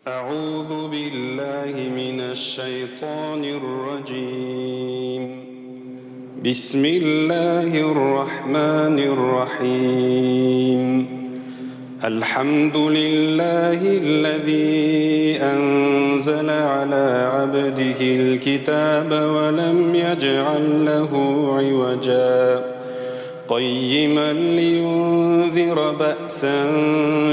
أعوذ بالله من الشيطان الرجيم. بسم الله الرحمن الرحيم. الحمد لله الذي أنزل على عبده الكتاب ولم يجعل له عوجا قيما لينذر بأسا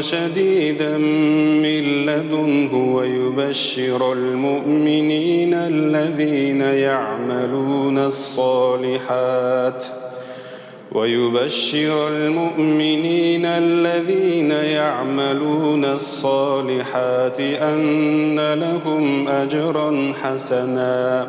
شديدا من لدنه ويبشر المؤمنين الذين يعملون الصالحات أن لهم أجرا حسنا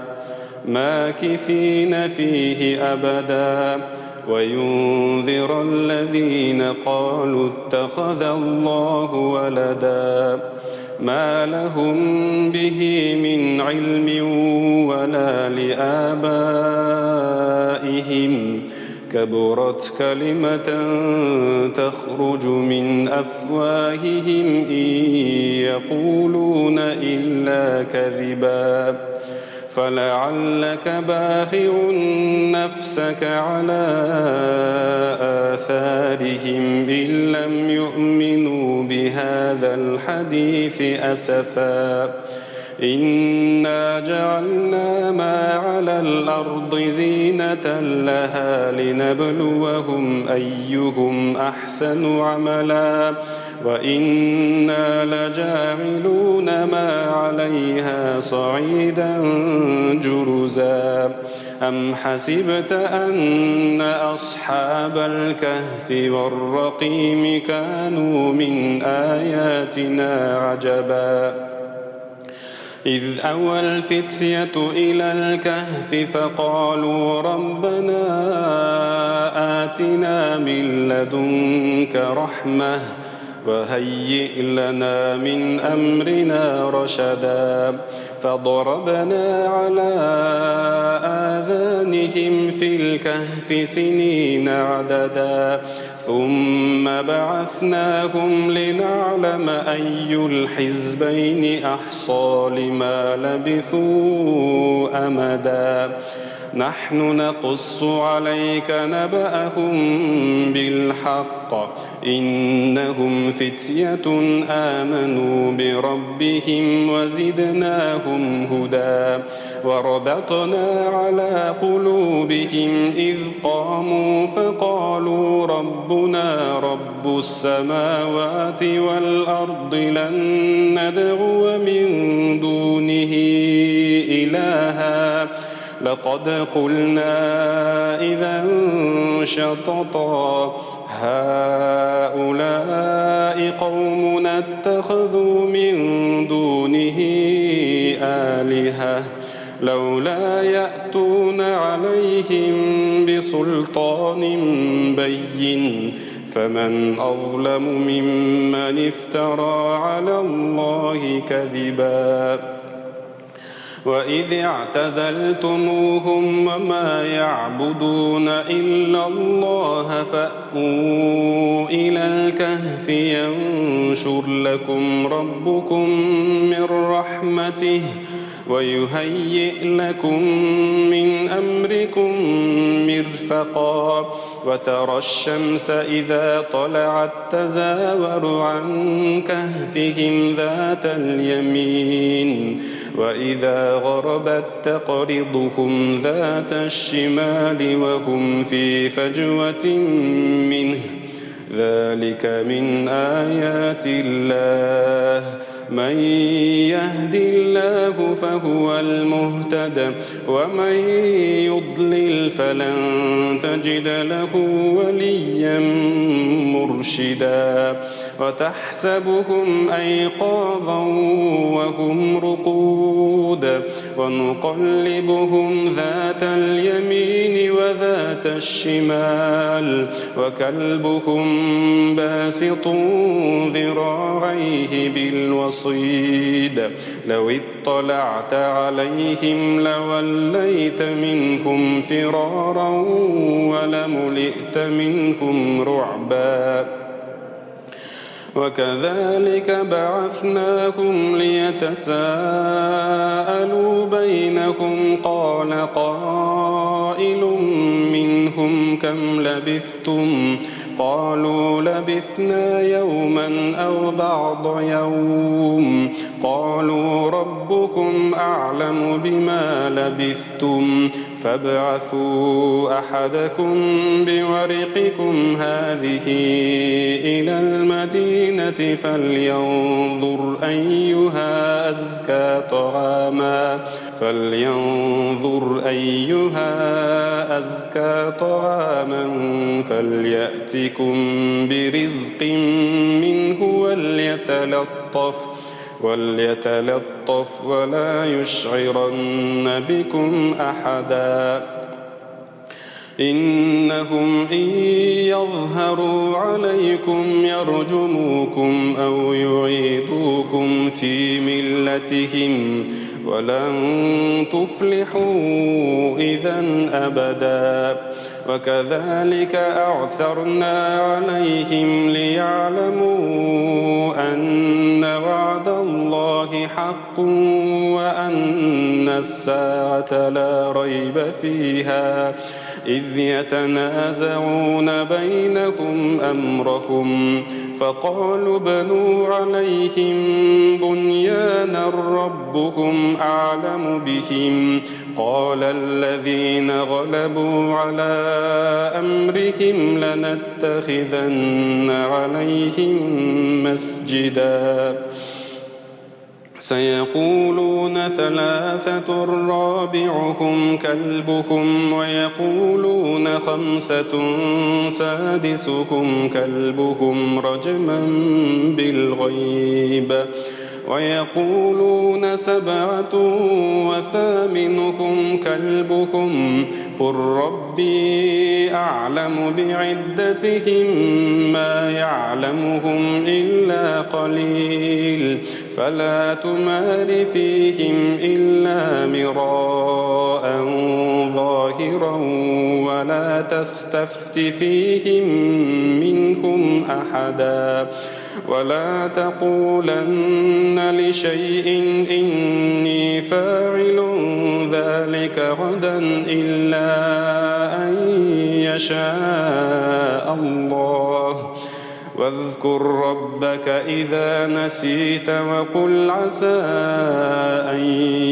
ماكثين فيه أبدا وينذر الذين قالوا اتخذ الله ولدا ما لهم به من علم ولا لآبائهم كبرت كلمة تخرج من أفواههم إن يقولون إلا كذبا فلعلك باخع نفسك على آثارهم إن لم يؤمنوا بهذا الحديث أسفا إنا جعلنا ما على الأرض زينة لها لنبلوهم أيهم أحسن عملا وإنا لجاعلون ما عليها صعيدا جرزا أم حسبت أن أصحاب الكهف والرقيم كانوا من آياتنا عجبا إذ أوى الفتية إلى الكهف فقالوا ربنا آتنا من لدنك رحمة وهيئ لنا من أمرنا رشدا فضربنا على آذانهم في الكهف سنين عددا ثم بعثناهم لنعلم أي الحزبين أحصى لما لبثوا أمدا نحن نقص عليك نبأهم بالحق إنهم فتية آمنوا بربهم وزدناهم هدى وربطنا على قلوبهم إذ قاموا فقالوا ربنا رب السماوات والأرض لن ندعو من دونه إلها لقد قلنا إذا شططا هؤلاء قومنا اتخذوا من دونه آلهة لولا يأتون عليهم بسلطان بين فمن أظلم ممن افترى على الله كذبا وإذ اعتزلتموهم وما يعبدون إلا الله فأووا إلى الكهف ينشر لكم ربكم من رحمته ويهيئ لكم من أمركم مرفقا وترى الشمس إذا طلعت تزاور عن كهفهم ذات اليمين وإذا غربت تقرضهم ذات الشمال وهم في فجوة منه ذلك من آيات الله من يهد الله فهو المهتد ومن يضلل فلن تجد له وليا مرشدا وتحسبهم أيقاظا وهم رقود ونقلبهم ذات اليمين وذات الشمال وكلبهم باسط ذراعيه بالوصيد لو اطلعت عليهم لوليت منهم فرارا ولملئت منهم رعبا وكذلك بعثناهم ليتساءلوا بينهم قال قائل منهم كم لبثتم قالوا لبثنا يوما أو بعض يوم قالوا ربكم أعلم بما لبثتم فابعثوا أحدكم بورقكم هذه إلى المدينة فلينظر أيها أزكى طعاما فليأتكم برزق منه وليتلطف ولا يشعرن بكم أحدا إنهم إن يظهروا عليكم يرجموكم أو يعيدوكم في ملتهم ولن تفلحوا إذا أبدا وكذلك أعثرنا عليهم ليعلموا أن وعد الله حق وأن الساعة لا ريب فيها إذ يتنازعون بينهم أمرهم فقالوا ابنوا عليهم بنيانا ربهم أعلم بهم قال الذين غلبوا على أمرهم لنتخذن عليهم مسجدا سيقولون ثلاثة رابعهم كلبهم ويقولون خمسة سادسهم كلبهم رجما بالغيب ويقولون سبعة وثامنهم كلبهم قل ربي أعلم بعدتهم ما يعلمهم إلا قليل فلا تمار فيهم إلا مراء ظاهرا ولا تستفت فيهم منهم أحدا ولا تقولن لشيء إني فاعل ذلك غدا إلا أن يشاء الله واذكر ربك إذا نسيت وقل عسى أن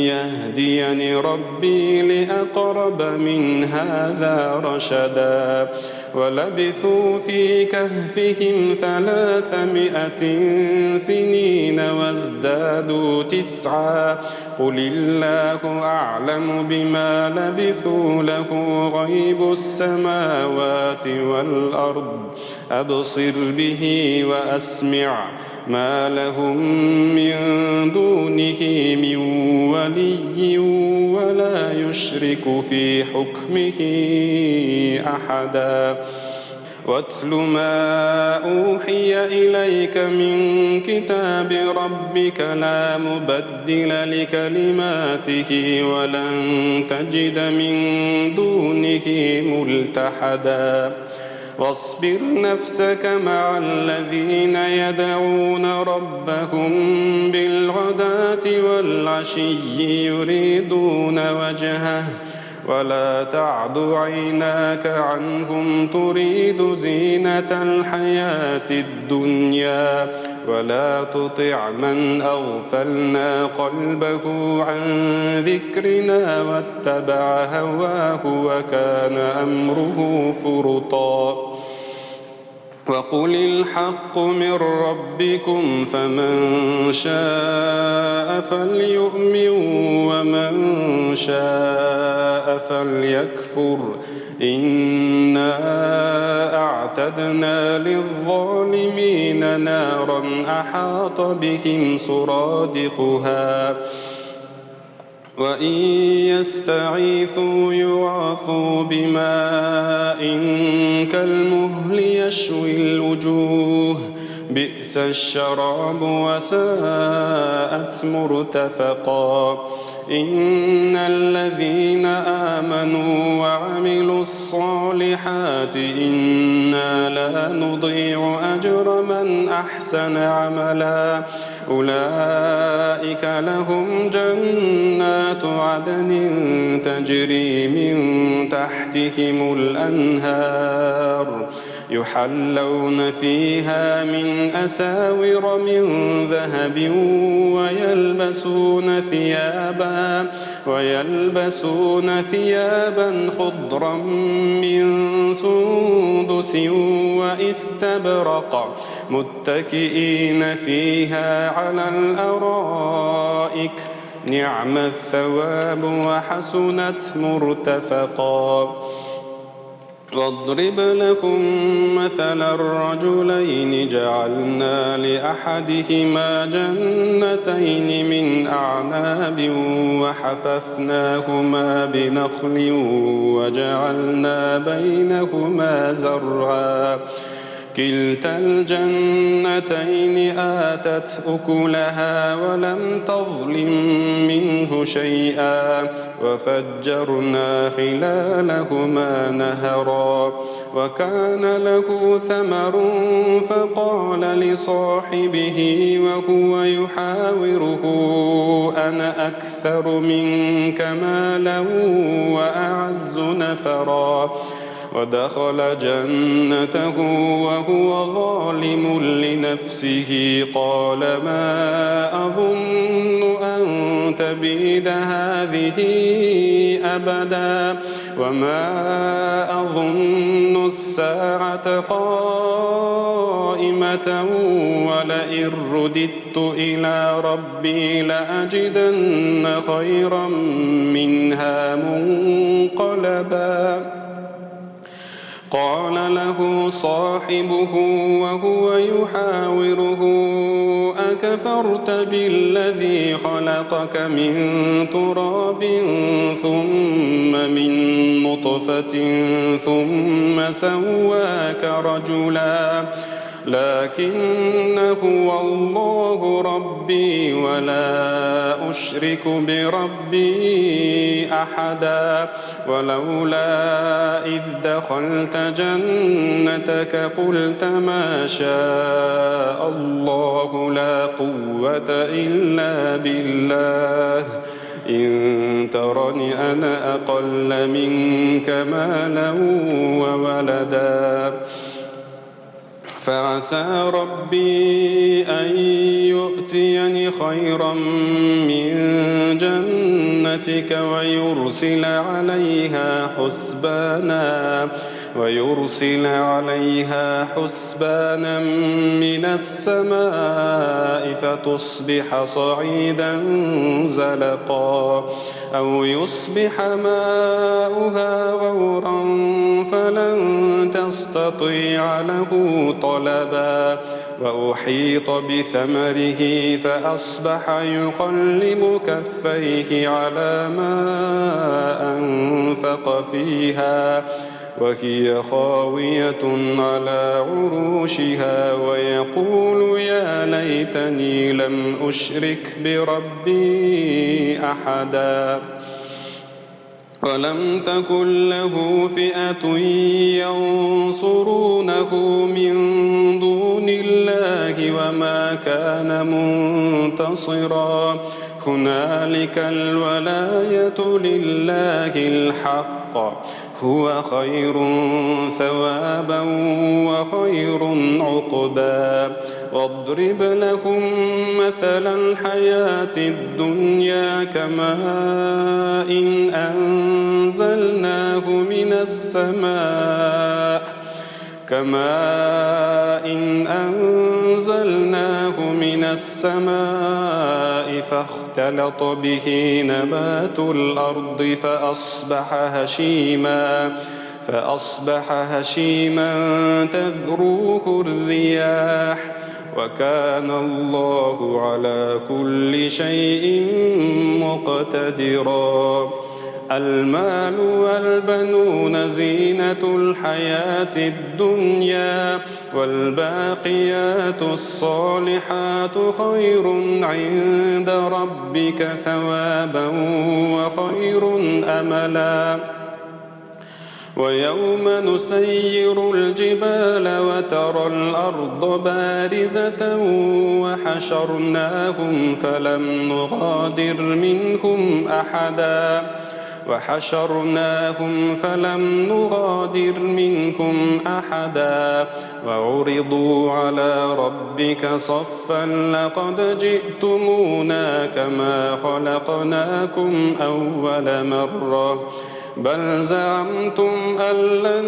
يهديني ربي لأقرب من هذا رشدا ولبثوا في كهفهم 300 سنين وازدادوا 9 قل الله أعلم بما لبثوا له غيب السماوات والأرض أبصر به وأسمع ما لهم من دونه من ولي ولا يشرك في حكمه أحدا واتل ما أوحي إليك من كتاب ربك لا مبدل لكلماته ولن تجد من دونه ملتحدا واصبر نفسك مع الذين يدعون ربهم بالغداة والعشي يريدون وجهه ولا تعد عيناك عنهم تريد زينة الحياة الدنيا ولا تطع من أغفلنا قلبه عن ذكرنا واتبع هواه وكان أمره فرطا وقل الحق من ربكم فمن شاء فليؤمن ومن شاء فليكفر إنا أعتدنا للظالمين نارا أحاط بهم سرادقها وإن يستغيثوا يغاثوا بماء كالمهل يشوي الوجوه بئس الشراب وساءت وساءت مرتفقا إن الذين آمنوا وعملوا الصالحات إنا لا نضيع أجر من أحسن عملا أولئك لهم جنات عدن تجري من تحتهم الأنهار يحلون فيها من أساور من ذهب ويلبسون ثيابا خضرا من سندس واستبرق متكئين فيها على الأرائك نعم الثواب وحسنت مرتفقا واضرب لكم مثل الرجلين جعلنا لأحدهما جنتين من أعناب وحففناهما بنخل وجعلنا بينهما زرعا كلتا الجنتين آتت أكلها ولم تظلم منه شيئا وفجرنا خلالهما نهرا وكان له ثمر فقال لصاحبه وهو يحاوره أنا أكثر منك مالا وأعز نفرا ودخل جنته وهو ظالم لنفسه قال ما أظن أن تبيد هذه أبدا وما أظن الساعة قائمة ولئن رددت إلى ربي لأجدن خيرا منها منقلبا قال له صاحبه وهو يحاوره أكفرت بالذي خلقك من تراب ثم من نطفة ثم سواك رجلا لكن هو الله ربي ولا أشرك بربي أحدا ولولا إذ دخلت جنتك قلت ما شاء الله لا قوة إلا بالله إن ترني أنا أقل منك مالا وولدا فعسى ربي أن يؤتيني خيرا من جنتك ويرسل عليها حسبانا من السماء فتصبح صعيدا زلقا أو يصبح ماؤها غورا فلن تستطيع له طلبا وأحيط بثمره فأصبح يقلب كفيه على ما أنفق فيها وهي خاوية على عروشها ويقول يا ليتني لم أشرك بربي أحدا ولم تكن له فئة ينصرونه من دون الله وما كان منتصرا هنالك الولاية لله الحق هو خير ثوابا وخير عقبا واضرب لهم مثل الحياة الدنيا كماء أنزلناه من السماء فاختلط به نبات الأرض فأصبح هشيما تذروه الرياح وكان الله على كل شيء مقتدرا المال والبنون زينة الحياة الدنيا والباقيات الصالحات خير عند ربك ثوابا وخير أملا ويوم نسير الجبال وترى الأرض بارزة وحشرناهم فلم نغادر منهم أحدا وعرضوا على ربك صفا لقد جئتمونا كما خلقناكم أول مرة بل زعمتم أن لن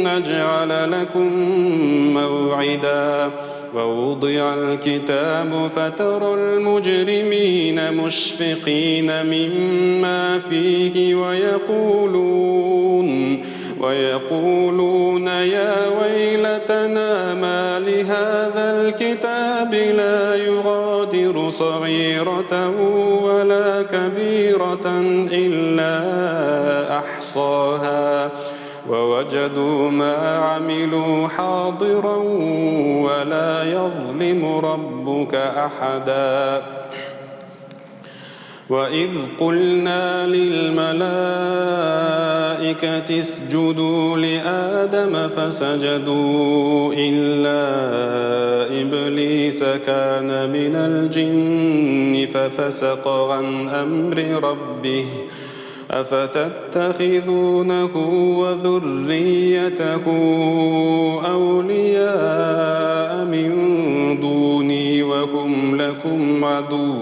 نجعل لكم موعدا ووضع الكتاب فترى المجرمين مشفقين مما فيه ويقولون يا ويلتنا ما لهذا الكتاب لا يغادر صغيرة ولا كبيرة إلا أحصاها ووجدوا ما عملوا حاضرا ولا يظلم ربك أحدا وإذ قلنا للملائكة اسجدوا لآدم فسجدوا إلا إبليس كان من الجن ففسق عن أمر ربه أفتتخذونه وذريته أولياء من دوني وهم لكم عدو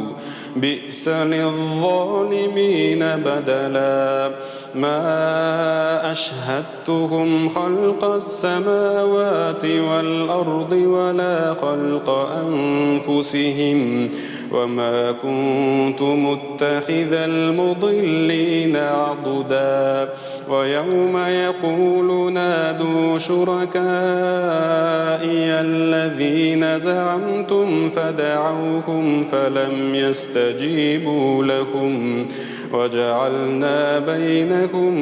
بئس للظالمين بدلا ما أشهدتهم خلق السماوات والأرض ولا خلق أنفسهم وما كنت متخذ المضلين عضدا ويوم يقول نادوا شركائي الذين زعمتم فدعوهم فلم يستجيبوا لهم وجعلنا بينهم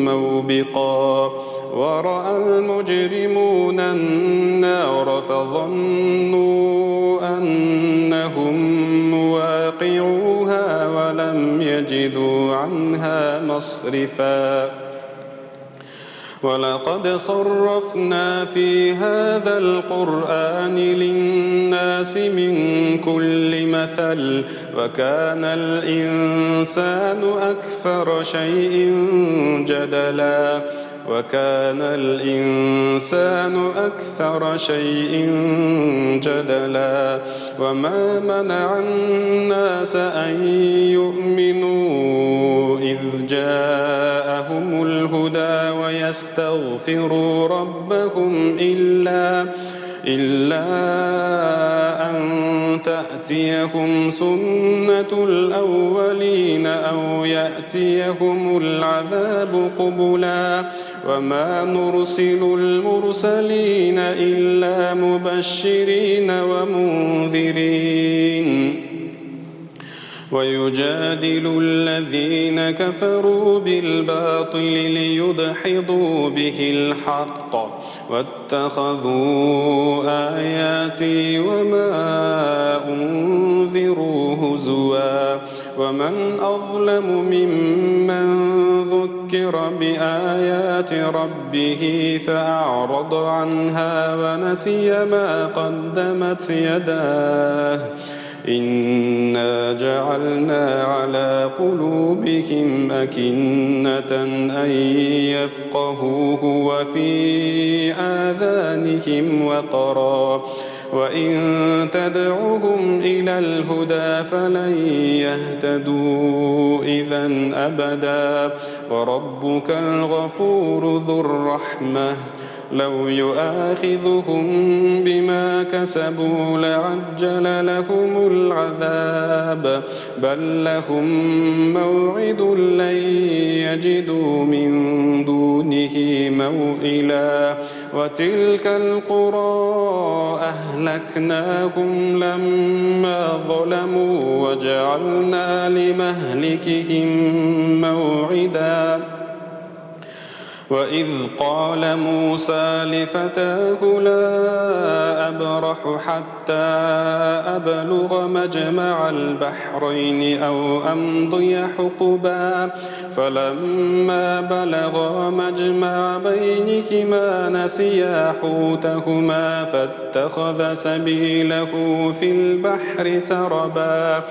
موبقا ورأى المجرمون النار فظنوا أنهم مواقعوها ولم يجدوا عنها مصرفا ولقد صرفنا في هذا القرآن للناس من كل مثل وكان الإنسان أكثر شيء جدلا وما منع الناس أن يؤمنوا إذ جاءهم الهدى ويستغفروا ربهم إلا أن تأتيهم سنة الأولين أو يأتيهم العذاب قبلا وما نرسل المرسلين إلا مبشرين ومنذرين ويجادل الذين كفروا بالباطل ليدحضوا به الحق واتخذوا آياتي وما أنذروا هزوا ومن أظلم ممن ذكر بآيات ربه فأعرض عنها ونسي ما قدمت يداه إنا جعلنا على قلوبهم أكنة أن يفقهوه وفي آذانهم وقرا وإن تدعوهم إلى الهدى فلن يهتدوا إذا أبدا وربك الغفور ذو الرحمة لو يؤاخذهم بما كسبوا لعجل لهم العذاب بل لهم موعد لن يجدوا من دونه موئلا وتلك القرى أهلكناهم لما ظلموا وجعلنا لمهلكهم موعدا وإذ قال موسى لفتاه لا أبرح حتى أبلغ مجمع البحرين أو أمضي حقبا فلما بلغا مجمع بينهما نسيا حوتهما فاتخذ سبيله في البحر سربا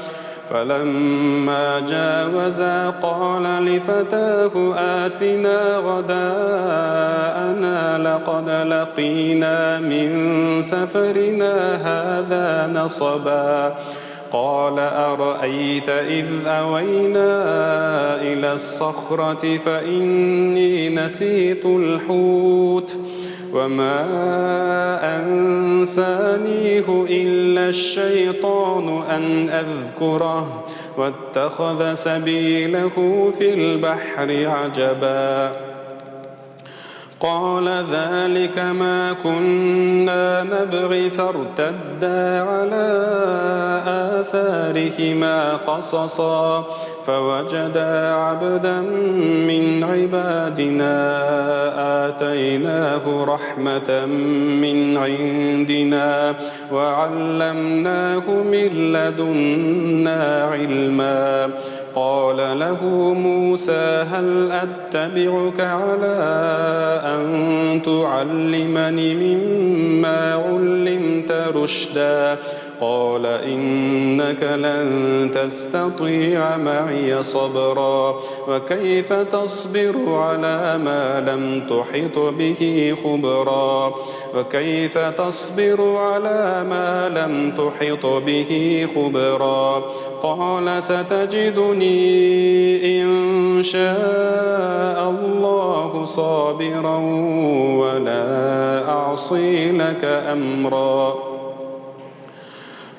فلما جاوزا قال لفتاه آتنا غداءنا لقد لقينا من سفرنا هذا نصبا قال أرأيت إذ أوينا إلى الصخرة فإني نسيت الحوت وما أنسانيه إلا الشيطان أن أذكره واتخذ سبيله في البحر عجبا قال ذلك ما كنا نبغي فارتدا على آثارهما قصصا فوجدا عبدا من عبادنا آتيناه رحمة من عندنا وعلمناه من لدنا علما قال له موسى هل أتبعك على أن تعلمني مما علمت رشدا قال إنك لن تستطيع معي صبرا وكيف تصبر على ما لم تحط به خبرا وكيف تصبر على ما لم تحط به خبرا قال ستجدني إن شاء الله صابرا ولا أعصي لك أمرا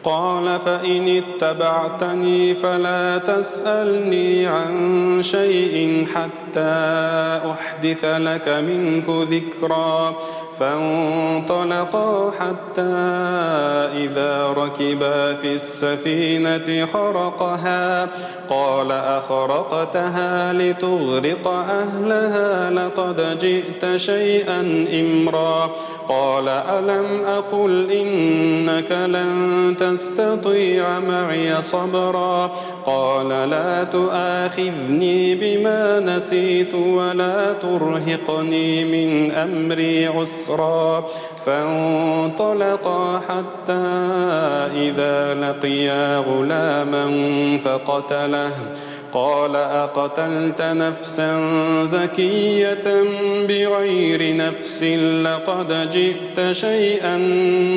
قال فإن اتبعتني فلا تسألني عن شيء حتى أحدث لك منه ذكرا فانطلقا حتى إذا ركبا في السفينة خرقها قال أخرقتها لتغرق أهلها لقد جئت شيئا إمرا قال ألم أقل إنك لن تستطيع معي صبرا قال لا تؤاخذني بما نسيت ولا ترهقني من أمري عسرا فانطلقا حتى إذا لقيا غلاما فقتله قال أقتلت نفسا زكية بغير نفس لقد جئت شيئا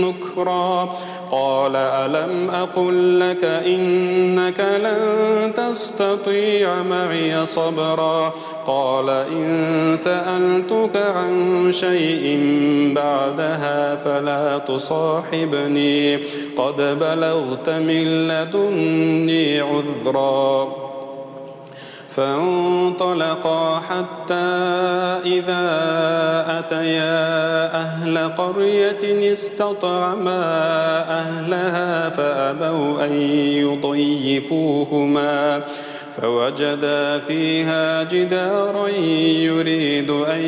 نكرا قال ألم أقل لك إنك لن تستطيع معي صبرا قال إن سألتك عن شيء بعدها فلا تصاحبني قد بلغت من لدني عذرا فانطلقا حتى إذا أتيا أهل قرية استطعما أهلها فأبوا أن يضيفوهما فوجدا فيها جدارا يريد أن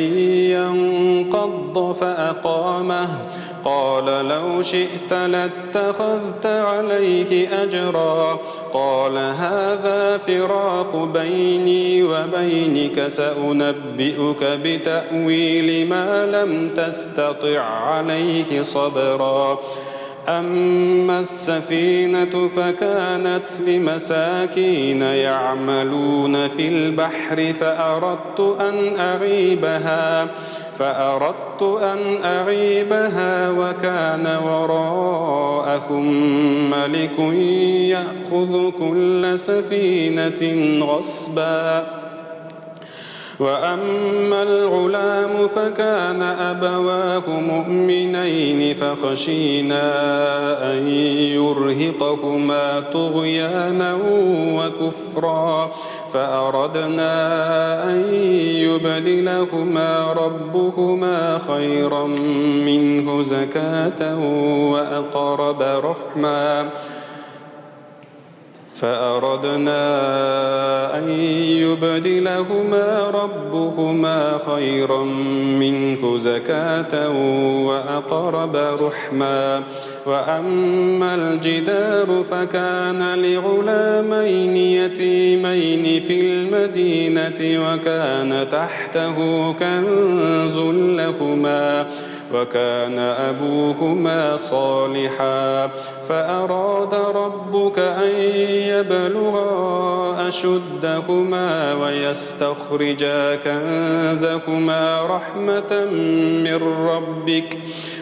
ينقض فأقامه قال لو شئت لاتخذت عليه أجرا قال هذا فراق بيني وبينك سأنبئك بتأويل ما لم تستطع عليه صبرا أما السفينة فكانت لمساكين يعملون في البحر فأردت أن أعيبها وكان وراءهم ملك يأخذ كل سفينة غصبا وأما الغلام فكان أبواه مؤمنين فخشينا أن يرهقهما طغيانا وكفرا فأردنا أن يبدلهما ربهما خيرا منه زكاة وأقرب رحما وأما الجدار فكان لغلامين يتيمين في المدينة وكان تحته كنز لهما وكان أبوهما صالحا فأراد ربك أن يبلغا أشدهما ويستخرجا كنزهما رحمة من ربك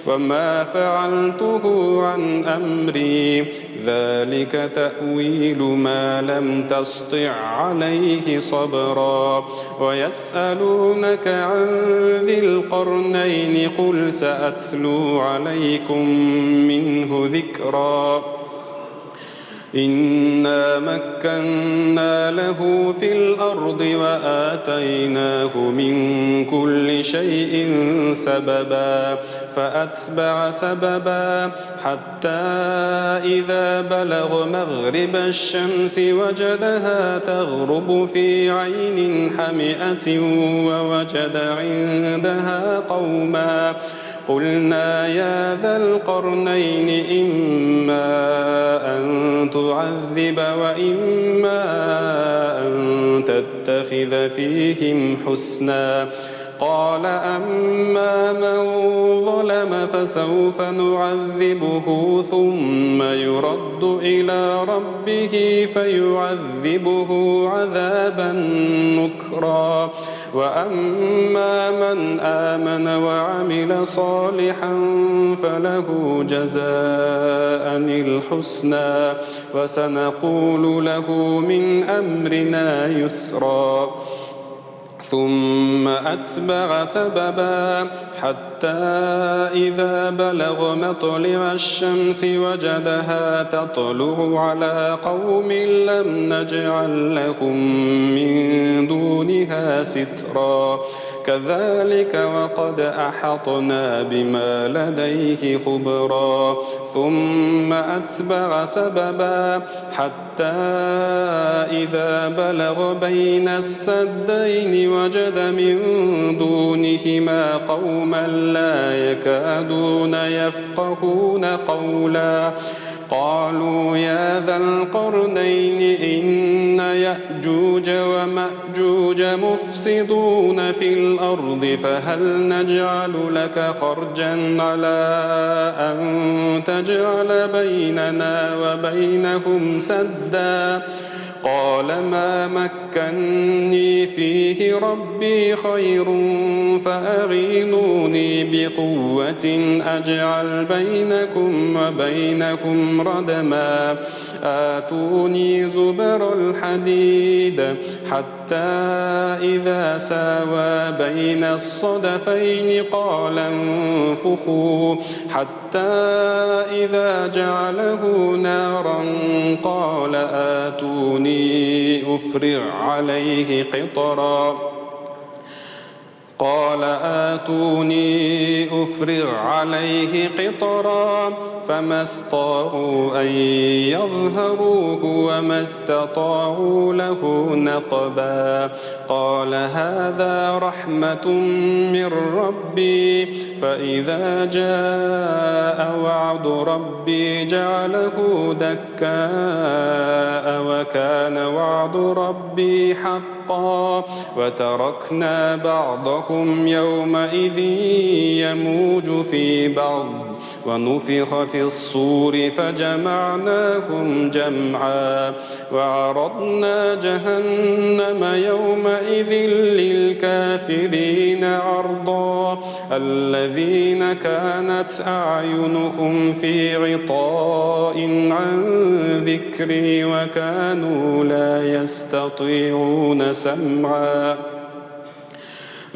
وما فعلته عن أمري ذلك تأويل ما لم تسطع عليه صبرا ويسألونك عن ذي القرنين قل سأتلو عليكم منه ذكرا إنا مكنا له في الأرض وآتيناه من كل شيء سببا فأتبع سببا حتى إذا بلغ مغرب الشمس وجدها تغرب في عين حمئة ووجد عندها قوما قلنا يا ذا القرنين إما أن تعذب وإما أن تتخذ فيهم حسنا قال أما من ظلم فسوف نعذبه ثم يرد إلى ربه فيعذبه عذابا نكرا وأما من آمن وعمل صالحا فله جزاء الحسنى وسنقول له من أمرنا يسرا ثم أتبع سببا حتى إذا بلغ مطلع الشمس وجدها تطلع على قوم لم نجعل لهم من دونها سترا كذلك وقد أحطنا بما لديه خبرا ثم أتبع سببا حتى إذا بلغ بين السدين وجد من دونهما قوما لا يكادون يفقهون قولا قالوا يا ذا القرنين إن يأجوج ومأجوج مفسدون في الأرض فهل نجعل لك خرجا على أن تجعل بيننا وبينهم سدا قال ما مكني فيه ربي خير فأعينوني بقوة أجعل بينكم وبينهم ردما آتوني زبر الحديد حتى إذا ساوى بين الصدفين قال انفخوا حتى إذا جعله نارا قال آتوني أفرغ عليه قطرا فما استطاعوا أن يظهروه وما استطاعوا له نقبا قال هذا رحمة من ربي فإذا جاء وعد ربي جعله دكاء وكان وعد ربي حقا وتركنا بعضهم يومئذ يموج في بعض ونفخ في الصور فجمعناهم جمعا وعرضنا جهنم يومئذ للكافرين عرضا الذين كانت أعينهم في غطاء عن ذكري وكانوا لا يستطيعون سمعا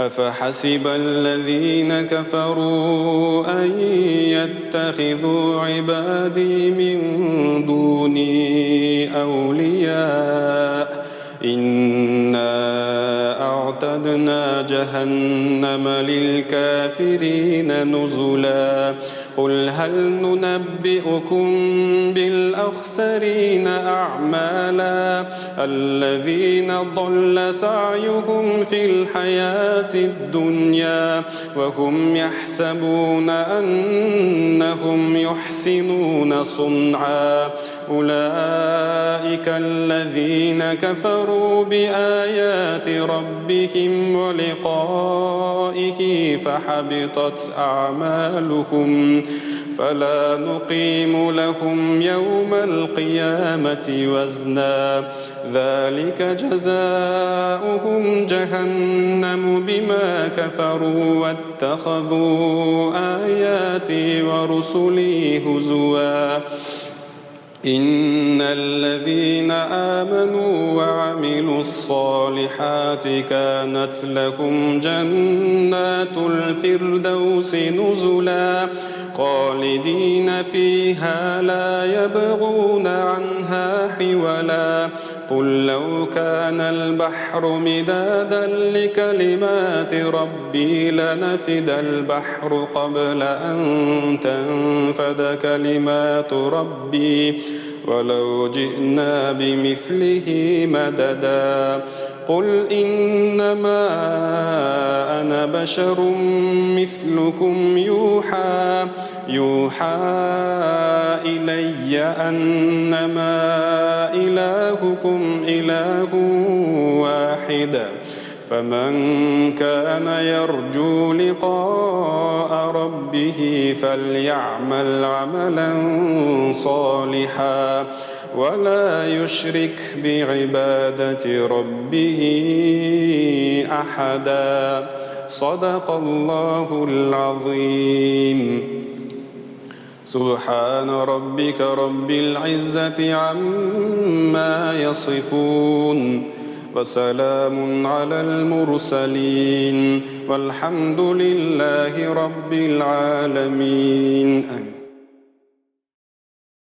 أفحسب الذين كفروا أن يتخذوا عبادي من دوني أولياء إنا أعتدنا جهنم للكافرين نزلا قل هل ننبئكم بالأخسرين أعمالا الذين ضل سعيهم في الحياة الدنيا وهم يحسبون أنهم يحسنون صنعا أولئك الذين كفروا بآيات ربهم ولقائه فحبطت أعمالهم فلا نقيم لهم يوم القيامة وزنا ذلك جزاؤهم جهنم بما كفروا واتخذوا آياتي ورسلي هزوا إن الذين آمنوا وعملوا الصالحات كانت لهم جنات الفردوس نزلا خالدين فيها لا يبغون عنها حولا قل لو كان البحر مدادا لكلمات ربي لنفد البحر قبل أن تنفد كلمات ربي ولو جئنا بمثله مددا قل إنما أنا بشر مثلكم يوحى إلي أنما إلهكم إله واحد فمن كان يرجو لقاء ربه فليعمل عملا صالحا ولا يشرك بعبادة ربه أحدا صدق الله العظيم سبحان ربك رب العزة عما يصفون وسلام على المرسلين والحمد لله رب العالمين آمين.